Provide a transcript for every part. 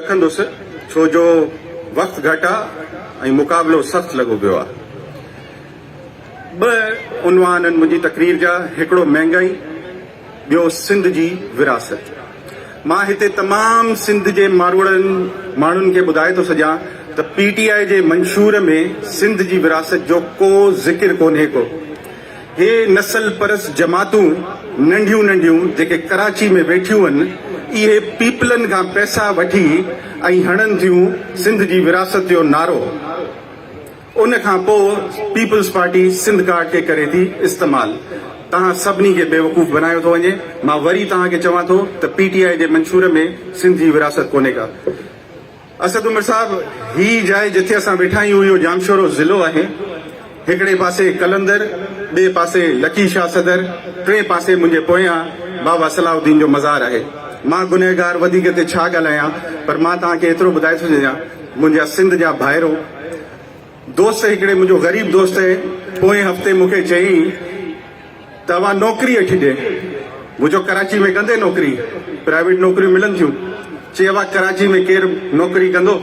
रखंदुसि छो जो वक़्तु घटि आहे ऐं मुक़ाबिलो सख़्तु लॻो पियो आहे। ॿ उनवान आहिनि मुंहिंजी तकरीर जा, हिकिड़ो महांगाई, ॿियो सिंध जी विरासत। मां हिते तमामु सिंध जे माण्हुनि खे ॿुधाए थो सघां त PTI जे मंशूर में सिंध जी विरासत जो को ज़िक्र कोन्हे को। हे नस्ल परस जमातूं नंढियूं नंढियूं जेके कराची में वेठियूं आहिनि, इहे पीपलनि खां पैसा वठी ऐं हणनि थियूं सिंध जी विरासत जो नारो। उन खां पोइ पीपल्स पार्टी सिंध कार्ड खे करे थी इस्तेमालु। तव्हां सभिनी खे बेवकूफ़ बनायो थो वञे। मां वरी तव्हांखे चवां थो त PTI जे मंशूर में सिंध जी विरासत कोन्हे का। असद उमर साहब, ही जाइ जिथे असां वेठा आहियूं इहो जामशोरो ज़िलो आहे। हिकिड़े पासे कलंदर, ॿिए पासे लकी शाह सदर, टे पासे मुंहिंजे पोयां बाबा सलाउद्दीन जो मज़ार आहे। मां गुनहगार वधीक ते छा ॻाल्हायां, पर मां तव्हांखे एतिरो ॿुधाए थो छॾियां, मुंहिंजा सिंध जा भाइरो दोस्त, हिकिड़े मुंहिंजो ग़रीब दोस्त पोएं हफ़्ते मूंखे चई तव्हां नौकिरी अची ॾे। मुंहिंजो कराची में कंदे नौकिरी, प्राइवेट नौकिरियूं मिलनि थियूं। चयो कराची में केरु नौकिरी कंदो,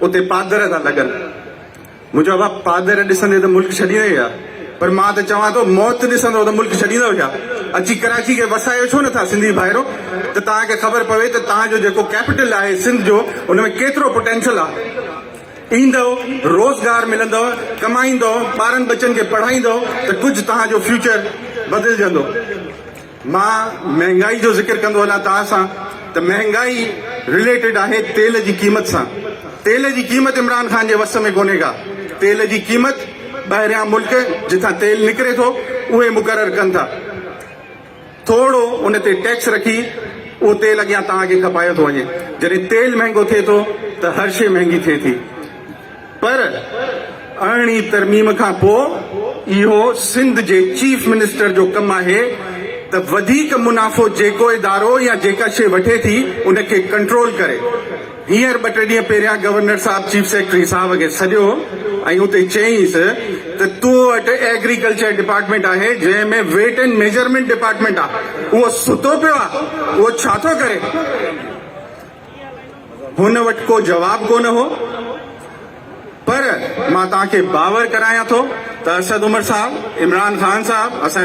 उते पादर था लॻनि। मुंहिंजो बाबा पादर ॾिसंदे त मुल्क छॾींदे या, पर मां त चवां थो मौत ॾिसंदो त मुल्क छॾींदो छा? अची कराची खे वसायो छो नथा सिंधी भाइरो? त तव्हांखे ख़बर पवे त तव्हांजो जेको कैपिटल आहे सिंध जो, उन में केतिरो पोटेंशियल आहे। ईंदव, रोज़गार मिलंदव, कमाईंदव, ॿारनि बच्चनि खे पढ़ाईंदव त कुझु तव्हांजो फ्यूचर बदिलजंदो। मां महांगाई जो ज़िक्र कंदो हलां तव्हां सां, त महांगाई रिलेटेड आहे तेल जी क़ीमत सां। तेल जी क़ीमत इमरान ख़ान जे वस में कोन्हे का। तेल जी क़ीमत ॿाहिरियां मुल्क जिथां तेल निकिरे थो उहे मुक़ररु कनि था। थोरो उन ते टैक्स रखी उहो तेल अॻियां तव्हांखे खपायो थो वञे। जॾहिं तेल महांगो थिए थो त हर शइ महांगी थिए थी। पर अरिड़हीं तरमीम खां पोइ इहो सिंध जे चीफ मिनिस्टर जो कमु आहे त वधीक मुनाफ़ो जेको इदारो या जेका शइ वठे थी उनखे कंट्रोल करे। हींअर 2-3 ॾींहं पहिरियां गवर्नर साहब चीफ सेक्रेटरी साहब खे सॼो ऐं उते चयईंसि त तूं वटि एग्रीकल्चर डिपार्टमेंट आहे जंहिंमें वेट एंड मेजरमेंट डिपार्टमेंट आहे, उहो सुतो पियो आहे, उहो छा थो करे? हुन वटि को जवाब कोन हो। पर मां तव्हांखे बावर करायां थो त असद उमर साहब, इमरान ख़ान साहब, असां